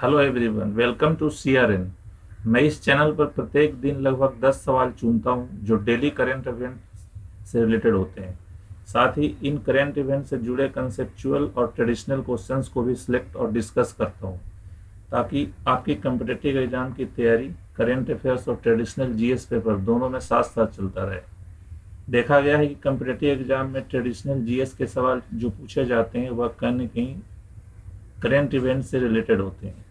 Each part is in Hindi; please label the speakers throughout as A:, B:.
A: Hello everyone, welcome to CRN. मैं इस चैनल पर प्रत्येक दिन लगभग 10 सवाल चुनता हूं जो डेली करंट इवेंट से रिलेटेड होते हैं। साथ ही इन करंट इवेंट से जुड़े कंसेप्चुअल और ट्रेडिशनल क्वेश्चंस को भी सिलेक्ट और डिस्कस करता हूं ताकि आपकी कम्पिटिटिव एग्जाम की तैयारी करंट अफेयर्स और ट्रेडिशनल जीएस पेपर दोनों में साथ साथ चलता रहे। देखा गया है कि कम्पिटिटिव एग्जाम में ट्रेडिशनल जीएस के सवाल जो पूछे जाते हैं वह कहीं न कहीं करंट इवेंट से रिलेटेड होते हैं।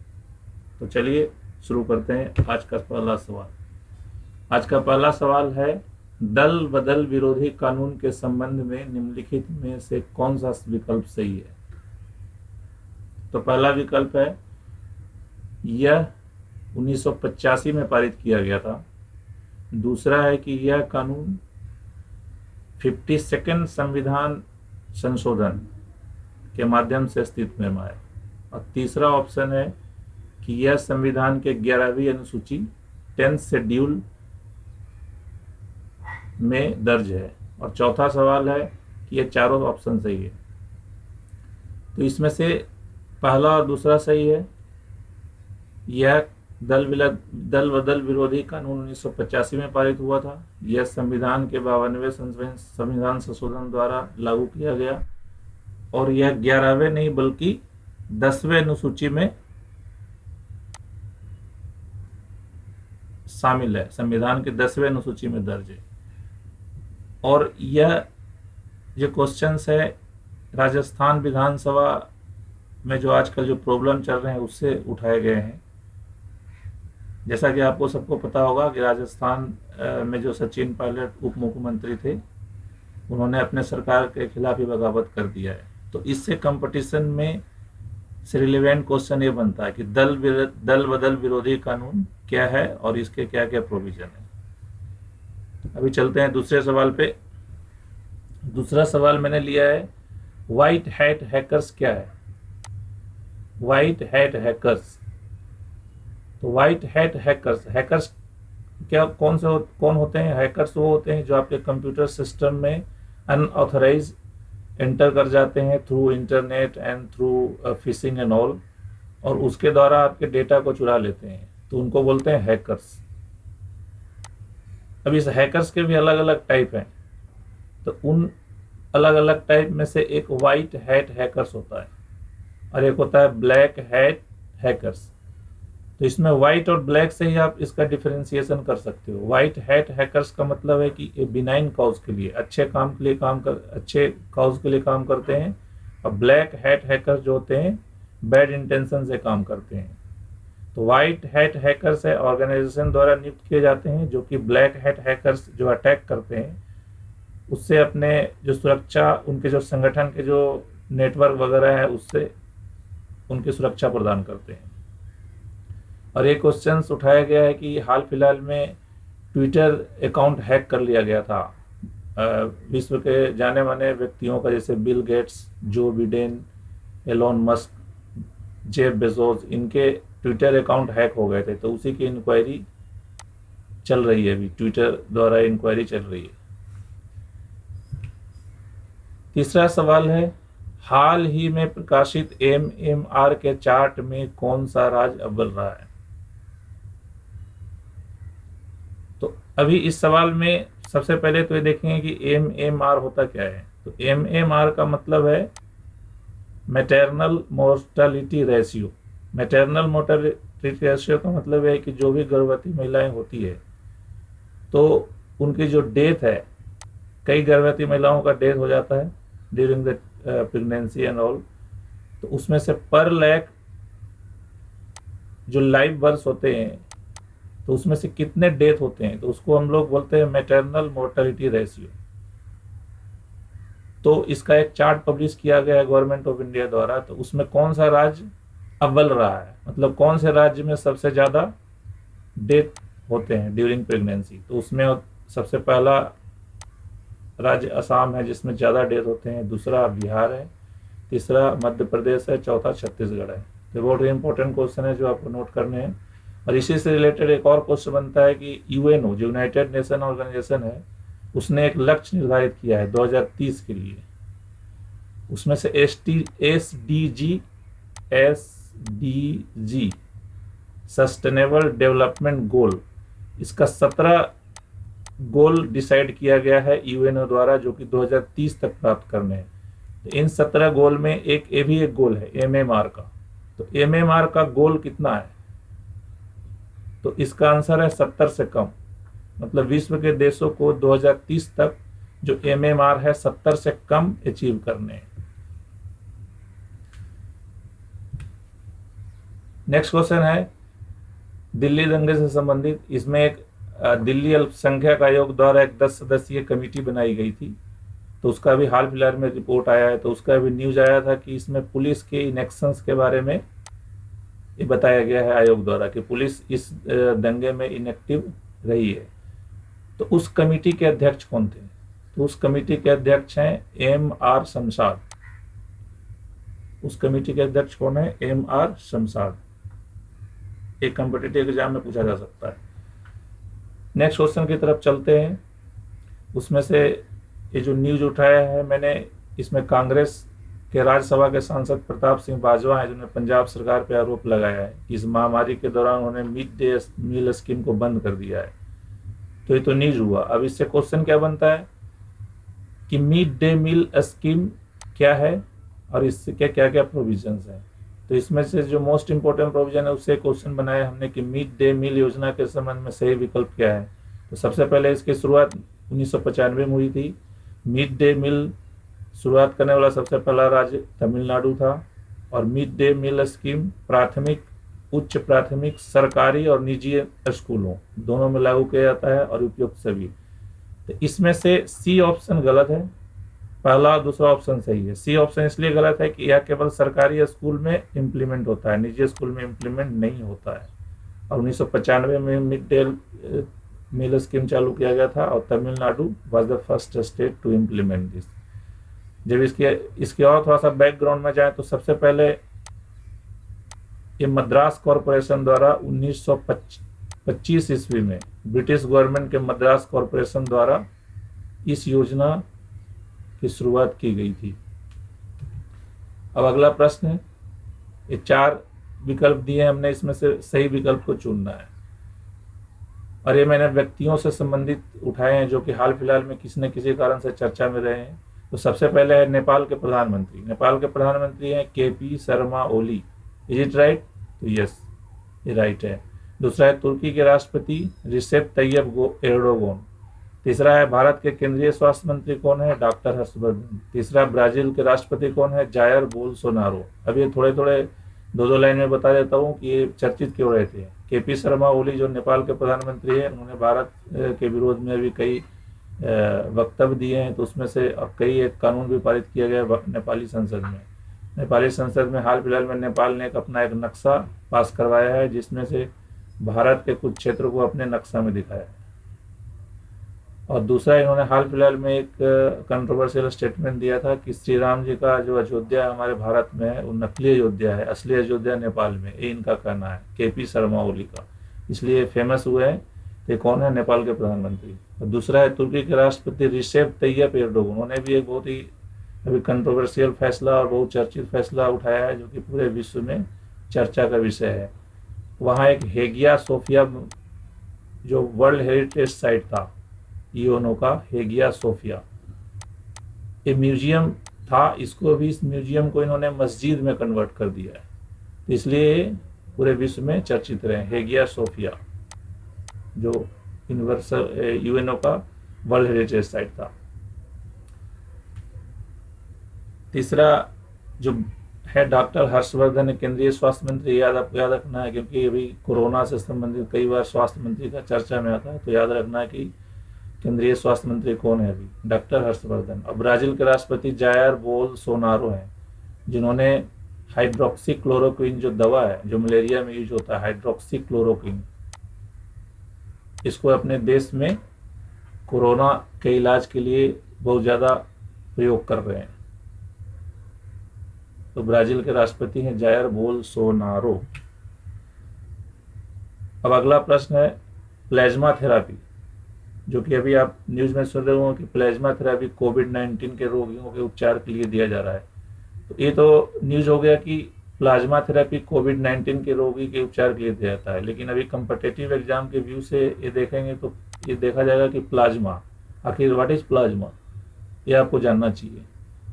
A: तो चलिए शुरू करते हैं आज का पहला सवाल। आज का पहला सवाल है, दल बदल विरोधी कानून के संबंध में निम्नलिखित में से कौन सा विकल्प सही है। तो पहला विकल्प है यह 1985 में पारित किया गया था। दूसरा है कि यह कानून 52nd संविधान संशोधन के माध्यम से अस्तित्व में आया। और तीसरा ऑप्शन है कि यह संविधान के 11वीं अनुसूची 10th शेड्यूल में दर्ज है। और चौथा सवाल है कि यह चारों ऑप्शन सही है। तो इसमें से पहला और दूसरा सही है। यह दल बदल विरोधी कानून 1985 में पारित हुआ था। यह संविधान के 52वें संविधान संशोधन द्वारा लागू किया गया और यह 11वें नहीं बल्कि 10वें अनुसूची में शामिल है, संविधान के 10वें अनुसूची में दर्ज है। और यह जो क्वेश्चंस है राजस्थान विधानसभा में जो आजकल जो प्रॉब्लम चल रहे हैं उससे उठाए गए हैं। जैसा कि आपको सबको पता होगा कि राजस्थान में जो सचिन पायलट उप मुख्यमंत्री थे उन्होंने अपने सरकार के खिलाफ ही बगावत कर दिया है। तो इससे कंपटीशन में से रिलेवेंट क्वेश्चन ये बनता है कि दल बदल विरोधी कानून क्या है और इसके क्या क्या प्रोविजन है। अभी चलते हैं दूसरे सवाल पे। दूसरा सवाल मैंने लिया है, व्हाइट हैट हैकर्स क्या है। व्हाइट हैट हैकर्स, तो व्हाइट हैट हैकर्स क्या कौन होते हैं। हैकर्स वो होते हैं जो आपके कंप्यूटर सिस्टम में अनऑथराइज एंटर कर जाते हैं through internet and through fishing and all, और उसके द्वारा आपके डेटा को चुरा लेते हैं, तो उनको बोलते हैं हैकर्स। अब इस हैकर्स के भी अलग अलग टाइप हैं। तो उन अलग अलग टाइप में से एक वाइट हैट हैकर्स होता है और एक होता है ब्लैक हैट हैकर्स। तो इसमें व्हाइट और ब्लैक से ही आप इसका डिफरेंशिएशन कर सकते हो। व्हाइट हैट हैकर्स का मतलब है कि ये बिनाइन काउज के लिए, अच्छे काउज के लिए काम करते हैं। और ब्लैक हैट हैकर्स जो होते हैं बैड इंटेंशन से काम करते हैं। तो व्हाइट हैट हैकर्स है ऑर्गेनाइजेशन द्वारा नियुक्त किए जाते हैं, जो कि ब्लैक हैट हैकर्स जो अटैक करते हैं उससे अपने जो सुरक्षा, उनके जो संगठन के जो नेटवर्क वगैरह है उससे उनकी सुरक्षा प्रदान करते हैं। और एक क्वेश्चन उठाया गया है कि हाल फिलहाल में ट्विटर अकाउंट हैक कर लिया गया था। विश्व के जाने माने व्यक्तियों का, जैसे Bill Gates, Joe Biden, Elon Musk, Jeff Bezos, इनके ट्विटर अकाउंट हैक हो गए थे। तो उसी की इंक्वायरी चल रही है, अभी ट्विटर द्वारा इंक्वायरी चल रही है। तीसरा सवाल है, हाल ही में प्रकाशित एमएमआर के चार्ट में कौन सा राज्य अव्वल रहा है। तो अभी इस सवाल में सबसे पहले तो ये देखेंगे कि एमएमआर होता क्या है। तो एमएमआर का मतलब है maternal mortality ratio. Maternal mortality ratio का मतलब है कि जो भी गर्भवती महिलाएं होती है तो उनकी जो डेथ है, कई गर्भवती महिलाओं का डेथ हो जाता है during the pregnancy and all, तो उसमें से पर लाख जो लाइव बर्थ होते हैं तो उसमें से कितने डेथ होते हैं, तो उसको हम लोग बोलते हैं मैटरनल मोर्टालिटी रेशियो। तो इसका एक चार्ट पब्लिश किया गया है गवर्नमेंट ऑफ इंडिया द्वारा। तो उसमें कौन सा राज्य अव्वल रहा है, मतलब कौन से राज्य में सबसे ज्यादा डेथ होते हैं ड्यूरिंग प्रेगनेंसी। तो उसमें सबसे पहला राज्य असम है जिसमें ज्यादा डेथ होते हैं, दूसरा बिहार है, तीसरा मध्य प्रदेश है, चौथा छत्तीसगढ़ है। तो बहुत ही इंपॉर्टेंट क्वेश्चन है जो आपको नोट करने हैं। और इसी से रिलेटेड एक और क्वेश्चन बनता है कि यूएनओ जो यूनाइटेड नेशन ऑर्गेनाइजेशन है उसने एक लक्ष्य निर्धारित किया है 2030 के लिए। उसमें से SDG SDG sustainable development goal, इसका 17 गोल डिसाइड किया गया है यूएनओ द्वारा, जो कि 2030 तक प्राप्त करने हैं। तो इन 17 गोल में ये भी एक गोल है MMR का। तो MMR का गोल कितना है? तो इसका आंसर है 70 से कम। मतलब विश्व के देशों को 2030 तक जो MMR है 70 से कम अचीव करने हैं। नेक्स्ट क्वेश्चन है दिल्ली दंगे से संबंधित। इसमें एक दिल्ली अल्पसंख्यक आयोग द्वारा एक 10 सदस्यीय कमेटी बनाई गई थी, तो उसका भी हाल फिलहाल में रिपोर्ट आया है। तो उसका भी न्यूज आया था कि इसमें पुलिस के इनेक्शंस के बारे में ये बताया गया है आयोग द्वारा कि पुलिस इस दंगे में इनएक्टिव रही है। तो उस कमेटी के अध्यक्ष कौन थे? तो उस कमेटी के अध्यक्ष हैं MR शमशाद। उस कमेटी के अध्यक्ष कौन है? MR शमशाद। एक कॉम्पिटिटिव एग्जाम में पूछा जा सकता है। नेक्स्ट क्वेश्चन की तरफ चलते हैं। उसमें से ये जो न्यूज उठाया है मैंने, इसमें कांग्रेस के राज्यसभा के सांसद प्रताप सिंह बाजवा हैं, जिन्होंने पंजाब सरकार पर आरोप लगाया है कि इस महामारी के दौरान उन्होंने मिड डे मील स्कीम को बंद कर दिया है। तो ये तो न्यूज हुआ। अब इससे क्वेश्चन क्या बनता है कि मिड डे मील स्कीम क्या है और इससे क्या क्या क्या प्रोविजंस हैं। तो इसमें से जो मोस्ट इंपोर्टेंट प्रोविजन है उससे क्वेश्चन बनाया हमने कि मिड डे मील योजना के संबंध में सही विकल्प क्या है। तो सबसे पहले इसकी शुरुआत 1995 में हुई थी। मिड डे मील शुरुआत करने वाला सबसे पहला राज्य तमिलनाडु था। और मिड डे मील स्कीम प्राथमिक, उच्च प्राथमिक, सरकारी और निजी स्कूलों दोनों में लागू किया जाता है और उपयुक्त सभी। तो इसमें से सी ऑप्शन गलत है, पहला और दूसरा ऑप्शन सही है। सी ऑप्शन इसलिए गलत है कि यह केवल सरकारी स्कूल में इम्प्लीमेंट होता है, निजी स्कूल में इम्प्लीमेंट नहीं होता है। और 1995 में मिड डे मील स्कीम चालू किया गया था और Tamil Nadu was the first state to implement this. जब इसके और थोड़ा सा बैकग्राउंड में जाए तो सबसे पहले ये मद्रास कॉरपोरेशन द्वारा 1925 ईस्वी में ब्रिटिश गवर्नमेंट के मद्रास कॉरपोरेशन द्वारा इस योजना की शुरुआत की गई थी। अब अगला प्रश्न है, ये 4 विकल्प दिए हमने, इसमें से सही विकल्प को चुनना है। और ये मैंने व्यक्तियों से संबंधित उठाए हैं जो कि हाल फिलहाल में किसी न किसी कारण से चर्चा में रहे हैं। तो सबसे पहले है नेपाल के प्रधानमंत्री। नेपाल के प्रधानमंत्री हैं KP Sharma Oli. Is it right? तो यस, ये राइट है। दूसरा है तुर्की के राष्ट्रपति रिसेप तैयब एर्डोगन। तीसरा है भारत के केंद्रीय स्वास्थ्य मंत्री कौन है? डॉक्टर हर्षवर्धन। तीसरा ब्राजील के राष्ट्रपति कौन है? Jair Bolsonaro. अब ये थोड़े थोड़े 2-2 लाइन में बता देता हूँ कि ये चर्चित क्यों रहे थे। KP शर्मा ओली जो नेपाल के प्रधानमंत्री हैं, उन्होंने भारत के विरोध में भी कई वक्तव्य दिए हैं। तो उसमें से कई एक कानून भी पारित किया गया नेपाली संसद में। नेपाली संसद में हाल फिलहाल में नेपाल ने अपना एक नक्शा पास करवाया है, जिसमें से भारत के कुछ क्षेत्रों को अपने नक्शा में दिखाया है। और दूसरा, इन्होंने हाल फिलहाल में एक कंट्रोवर्शियल स्टेटमेंट दिया था कि श्री राम जी का जो अयोध्या हमारे भारत में है वो नकली अयोध्या है, असली अयोध्या नेपाल में। ये इनका कहना है KP शर्मा ओली का, इसलिए फेमस हुए हैं। ये कौन है? नेपाल के प्रधानमंत्री। और दूसरा है तुर्की के राष्ट्रपति रिसेप तैयब एर्डोगन। उन्होंने भी एक बहुत ही अभी कंट्रोवर्शियल फैसला और बहुत चर्चित फैसला उठाया है, जो कि पूरे विश्व में चर्चा का विषय है। वहाँ एक हेगिया सोफिया जो वर्ल्ड हेरिटेज साइट था यूएनओ का, हेगिया सोफिया, ये म्यूजियम था। इसको भी, इस म्यूजियम को इन्होंने मस्जिद में कन्वर्ट कर दिया है, तो इसलिए पूरे विश्व में चर्चित रहे। हेगिया सोफिया जो यूनिवर्सल यूएनओ का वर्ल्ड हेरिटेज साइट था। तीसरा जो है डॉक्टर हर्षवर्धन, केंद्रीय स्वास्थ्य मंत्री। याद रखना है, क्योंकि अभी कोरोना से संबंधित कई बार स्वास्थ्य मंत्री का चर्चा में आता है, तो याद रखना है कि केंद्रीय स्वास्थ्य मंत्री कौन है अभी? डॉक्टर हर्षवर्धन। और ब्राजील के राष्ट्रपति जायर बोल्सोनारो हैं, जिन्होंने हाइड्रोक्सीक्लोरोक्विन जो दवा है जो मलेरिया में यूज होता है, हाइड्रोक्सीक्लोरोक्विन, इसको अपने देश में कोरोना के इलाज के लिए बहुत ज़्यादा प्रयोग कर रहे हैं। तो ब्राजील के राष्ट्रपति हैं जायर बोल्सोनारो। अब अगला प्रश्न है प्लाज्मा थेरापी, जो कि अभी आप न्यूज में सुन रहे हो कि प्लाज्मा थेरापी कोविड-19 के रोगियों के उपचार के लिए दिया जा रहा है। तो ये तो न्यूज हो गया कि प्लाज्मा थेरेपी कोविड-19 के रोगी के उपचार के लिए दिया जाता है, लेकिन अभी कम्पिटिटिव एग्जाम के व्यू से ये देखेंगे तो ये देखा जाएगा कि प्लाज्मा, आखिर व्हाट इज प्लाज्मा, ये आपको जानना चाहिए।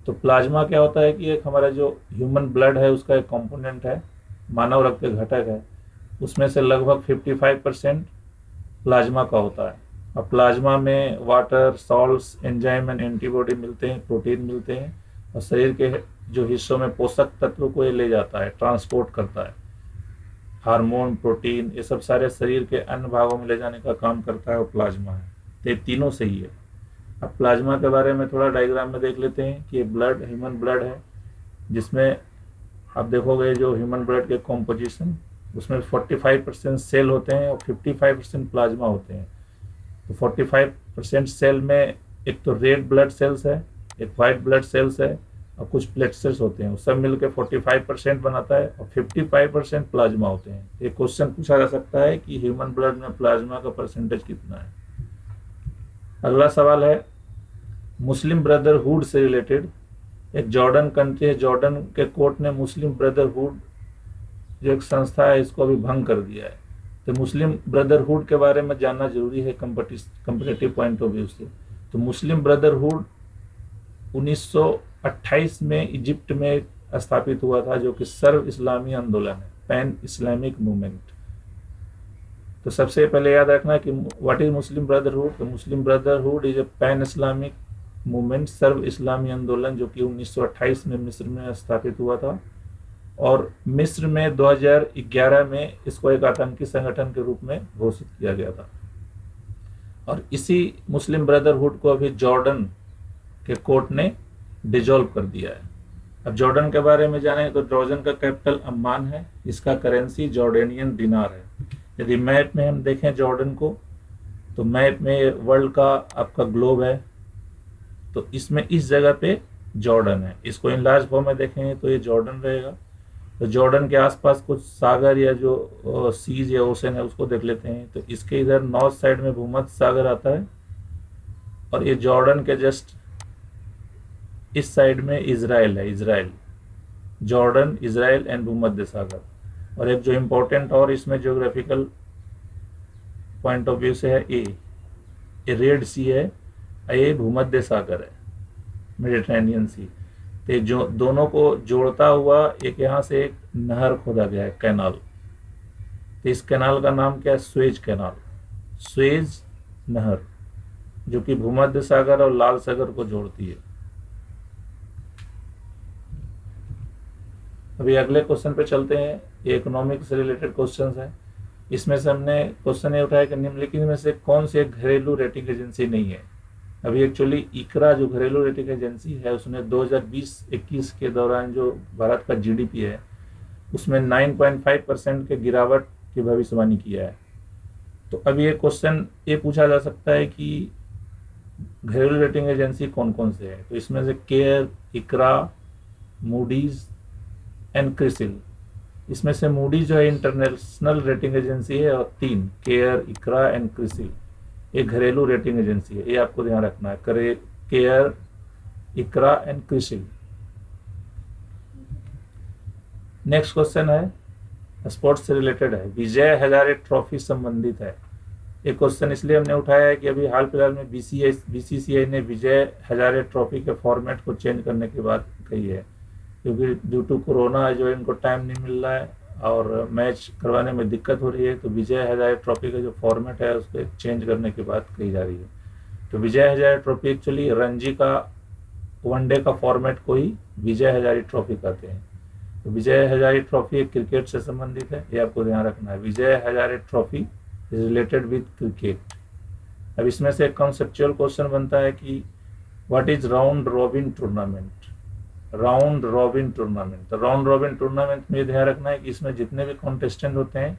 A: तो प्लाज्मा क्या होता है कि एक हमारा जो ह्यूमन ब्लड है उसका एक कंपोनेंट है, मानव रक्त के घटक है, उसमें से लगभग 55% प्लाज्मा का होता है। और प्लाज्मा में water, salts, enzyme and antibody मिलते हैं, प्रोटीन मिलते हैं, और शरीर के जो हिस्सों में पोषक तत्व को ये ले जाता है, ट्रांसपोर्ट करता है। हार्मोन, प्रोटीन, ये सब सारे शरीर के अन्य भागों में ले जाने का काम करता है, वो प्लाज्मा है। तो ये तीनों सही है। अब प्लाज्मा के बारे में थोड़ा डायग्राम में देख लेते हैं कि ये ब्लड, ह्यूमन ब्लड है, जिसमें आप देखोगे जो ह्यूमन ब्लड के कॉम्पोजिशन, उसमें 45% सेल होते हैं और 55% प्लाज्मा होते हैं। तो 45% सेल में एक तो रेड ब्लड सेल्स है, एक वाइट ब्लड सेल्स है, और कुछ प्लेटलेट्स होते हैं, वो सब मिलकर 45% बनाता है, और 55% प्लाज्मा होते हैं। एक क्वेश्चन पूछा जा सकता है कि ह्यूमन ब्लड में प्लाज्मा का परसेंटेज कितना है। अगला सवाल है, मुस्लिम ब्रदरहुड से रिलेटेड एक जॉर्डन कंट्री है, जॉर्डन के कोर्ट ने मुस्लिम ब्रदरहुड जो एक संस्था है इसको अभी भंग कर दिया है। तो मुस्लिम ब्रदरहुड के बारे में जानना जरूरी है कंपटीटिव पॉइंट ऑफ व्यू से। तो मुस्लिम ब्रदरहुड 1928 में इजिप्ट में स्थापित हुआ था, जो कि सर्व इस्लामी आंदोलन है, पैन इस्लामिक मूवमेंट। तो सबसे पहले याद रखना कि व्हाट इज मुस्लिम ब्रदरहुड। तो Muslim Brotherhood is a pan Islamic movement, सर्व इस्लामी आंदोलन, जो कि 1928 में मिस्र में स्थापित हुआ था, और मिस्र में 2011 में इसको एक आतंकी संगठन के रूप में घोषित किया गया था। और इसी मुस्लिम ब्रदरहुड को अभी जॉर्डन के कोर्ट ने डिसॉल्व कर दिया है। अब जॉर्डन के बारे में जानें तो जॉर्डन का कैपिटल अम्मान है, इसका करेंसी जॉर्डेनियन दिनार है। यदि मैप में हम देखें जॉर्डन को, तो मैप में वर्ल्ड का आपका ग्लोब है, तो इसमें इस जगह पे जॉर्डन है। इसको इन लार्ज फॉर्म में देखेंगे तो ये जॉर्डन रहेगा। तो जॉर्डन के आसपास कुछ सागर या जो सीज या ओशन है उसको देख लेते हैं। तो इसके इधर नॉर्थ साइड में भूमध्य सागर आता है, और ये जॉर्डन के जस्ट इस साइड में इजराइल है, इजराइल, जॉर्डन, इजराइल एंड भूमध्य सागर। और एक जो इम्पोर्टेंट और इसमें ज्योग्राफिकल पॉइंट ऑफ व्यू से है, ये रेड सी है, ये भूमध्य सागर है, मेडिटेरेनियन सी। तो जो दोनों को जोड़ता हुआ एक यहाँ से एक नहर खोदा गया है, कैनाल। तो इस कैनाल का नाम क्या है? स्वेज कैनाल, स्वेज नहर, जो कि भूमध्य सागर और लाल सागर को जोड़ती है। अभी अगले क्वेश्चन पे चलते हैं। ये इकोनॉमिक से रिलेटेड क्वेश्चन है। इसमें से हमने क्वेश्चन ये उठाया कि निम्नलिखित में से कौन सी एक घरेलू रेटिंग एजेंसी नहीं है। अभी एक्चुअली इकरा जो घरेलू रेटिंग एजेंसी है, उसने 2020-21 के दौरान जो भारत का जीडीपी है उसमें 9.5% के गिरावट की भविष्यवाणी किया है। तो अभी ये क्वेश्चन ये पूछा जा सकता है कि घरेलू रेटिंग एजेंसी कौन कौन से है। तो इसमें से केयर, इकरा, मूडीज एंड क्रिसिल। इसमें से मूडीज जो है इंटरनेशनल रेटिंग एजेंसी है, और 3 केयर, इकरा एंड क्रिसिल एक घरेलू रेटिंग एजेंसी है। ये आपको ध्यान रखना है, CARE, ICRA and CRISIL. Next question है स्पोर्ट्स से रिलेटेड है, विजय हजारे ट्रॉफी संबंधित है। एक क्वेश्चन इसलिए हमने उठाया है कि अभी हाल फिलहाल में बीसीसीआई ने विजय हजारे ट्रॉफी के फॉर्मेट को चेंज करने की बात कही है, क्योंकि ड्यू टू कोरोना जो इनको टाइम नहीं मिल रहा है और मैच करवाने में दिक्कत हो रही है। तो विजय हजारे ट्रॉफी का जो फॉर्मेट है उसको चेंज करने की बात कही जा रही है। तो विजय हजारे ट्रॉफी एक्चुअली रणजी का वनडे का फॉर्मेट को ही विजय हजारे ट्रॉफी कहते हैं। तो विजय हजारे ट्रॉफी क्रिकेट से संबंधित है, ये आपको ध्यान रखना है। Vijay Hazare trophy is related with cricket. अब इसमें से एक कॉन्सेप्चुअल क्वेश्चन बनता है कि what is round robin tournament. Round robin tournament, तो राउंड रॉबिन टूर्नामेंट में ध्यान रखना है कि इसमें जितने भी कॉन्टेस्टेंट होते हैं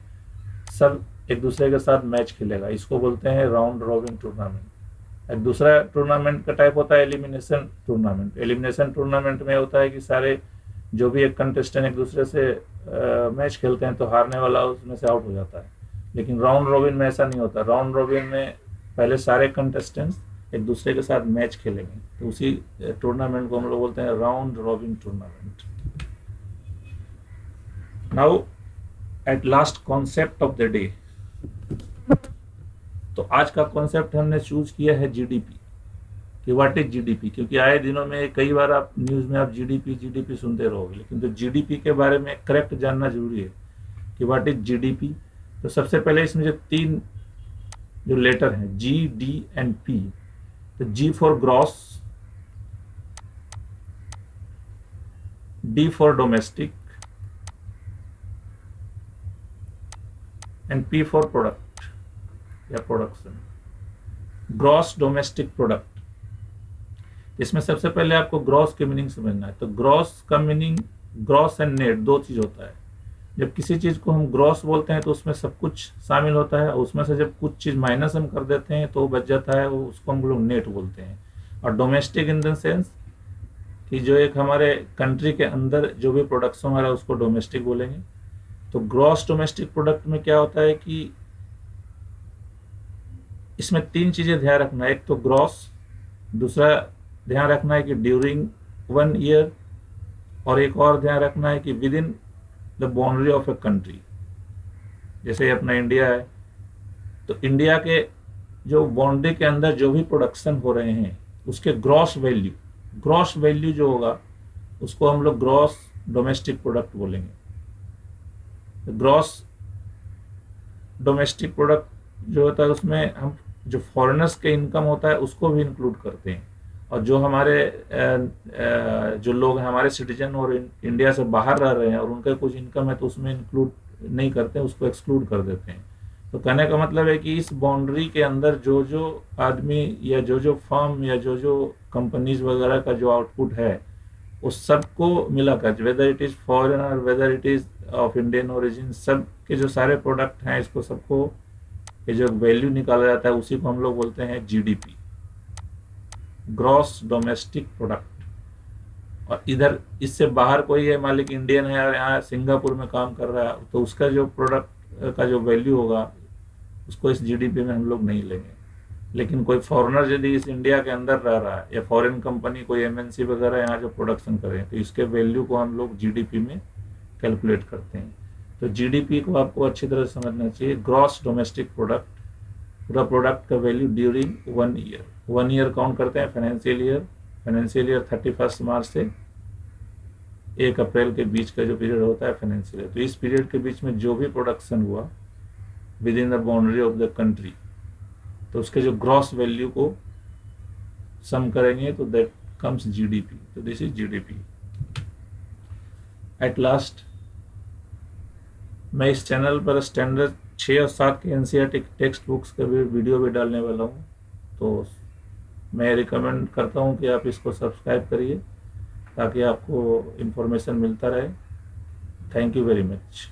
A: सब एक दूसरे के साथ मैच खेलेगा, इसको बोलते हैं राउंड रॉबिन टूर्नामेंट। एक दूसरा टूर्नामेंट का टाइप होता है एलिमिनेशन टूर्नामेंट। एलिमिनेशन टूर्नामेंट में होता है कि सारे जो भी एक कंटेस्टेंट एक दूसरे से मैच खेलते हैं तो हारने वाला उसमें से आउट हो जाता है। लेकिन राउंड रॉबिन में ऐसा नहीं होता। राउंड रॉबिन में पहले सारे कंटेस्टेंट्स एक दूसरे के साथ मैच खेलेंगे, तो उसी टूर्नामेंट को हम लोग बोलते हैं round robin tournament. Now at last concept of the day. तो आज का कॉन्सेप्ट हमने चूज किया है जीडीपी, कि व्हाट इज जीडीपी, क्योंकि आए दिनों में कई बार आप न्यूज में आप जीडीपी जीडीपी सुनते रहोगे, लेकिन तो जीडीपी के बारे में करेक्ट जानना जरूरी है कि व्हाट इज जीडीपी। तो सबसे पहले इसमें जो तीन जो लेटर हैं जी, डी एंड पी, तो G for gross, D for domestic and P for product या प्रोडक्शन। ग्रॉस डोमेस्टिक प्रोडक्ट, इसमें सबसे पहले आपको ग्रॉस के मीनिंग समझना है। तो ग्रॉस का मीनिंग, ग्रॉस एंड नेट दो चीज होता है। जब किसी चीज को हम ग्रॉस बोलते हैं तो उसमें सब कुछ शामिल होता है, उसमें से जब कुछ चीज माइनस हम कर देते हैं तो बच जाता है, वो उसको हम लोग नेट बोलते हैं। और डोमेस्टिक इन द सेंस कि जो एक हमारे कंट्री के अंदर जो भी प्रोडक्शन हमारा है उसको डोमेस्टिक बोलेंगे। तो ग्रॉस डोमेस्टिक प्रोडक्ट में क्या होता है कि इसमें तीन चीजें ध्यान रखना है। एक तो ग्रॉस, दूसरा ध्यान रखना है कि ड्यूरिंग 1 ईयर, और एक और ध्यान रखना है कि with in the boundary of a country. जैसे अपना इंडिया है, तो इंडिया के जो बाउंड्री के अंदर जो भी प्रोडक्शन हो रहे हैं उसके ग्रॉस वैल्यू जो होगा उसको हम लोग ग्रॉस डोमेस्टिक प्रोडक्ट बोलेंगे। ग्रॉस डोमेस्टिक प्रोडक्ट जो होता है उसमें हम जो फॉरेनर्स के इनकम होता है उसको भी इंक्लूड करते हैं, और जो हमारे जो लोग हैं हमारे सिटीजन और इंडिया से बाहर रह रहे हैं और उनका कुछ इनकम है तो उसमें इंक्लूड नहीं करते, उसको एक्सक्लूड कर देते हैं। तो कहने का मतलब है कि इस बाउंड्री के अंदर जो जो आदमी या जो फर्म या जो कंपनीज वगैरह का जो आउटपुट है उस सबको मिलाकर, वेदर इट इज फॉरेन और whether it is of Indian origin, सब के जो सारे प्रोडक्ट हैं इसको सबको ये जो वैल्यू निकाला जाता है उसी को हम लोग बोलते हैं जीडीपी, ग्रॉस डोमेस्टिक प्रोडक्ट। और इधर इससे बाहर कोई है मालिक इंडियन है और यहाँ सिंगापुर में काम कर रहा है तो उसका जो प्रोडक्ट का जो वैल्यू होगा उसको इस जीडीपी में हम लोग नहीं लेंगे। लेकिन कोई फॉरेनर यदि इस इंडिया के अंदर रह रहा है या फॉरेन कंपनी कोई एमएनसी वगैरह यहाँ जो प्रोडक्शन करें तो इसके वैल्यू को हम लोग जीडीपी में कैलकुलेट करते हैं। तो जीडीपी को आपको अच्छी तरह समझना चाहिए। ग्रॉस डोमेस्टिक प्रोडक्ट, पूरा प्रोडक्ट का value during 1 year. 1 year count करते हैं फाइनेंशियल ईयर 31 मार्च से 1 अप्रैल के बीच का जो पीरियड होता है फाइनेंशियल ईयर। तो इस पीरियड के बीच में जो भी प्रोडक्शन हुआ with in the boundary of the country तो उसके जो ग्रॉस वैल्यू को सम करेंगे तो दैट कम्स जीडीपी। तो this is GDP. At last मैं इस चैनल पर स्टैंडर्ड 6 और 7 के एनसीईआरटी टेक्स्ट बुक्स का भी वीडियो भी डालने वाला हूँ, तो मैं रिकमेंड करता हूँ कि आप इसको सब्सक्राइब करिए ताकि आपको इन्फॉर्मेशन मिलता रहे। Thank you very much.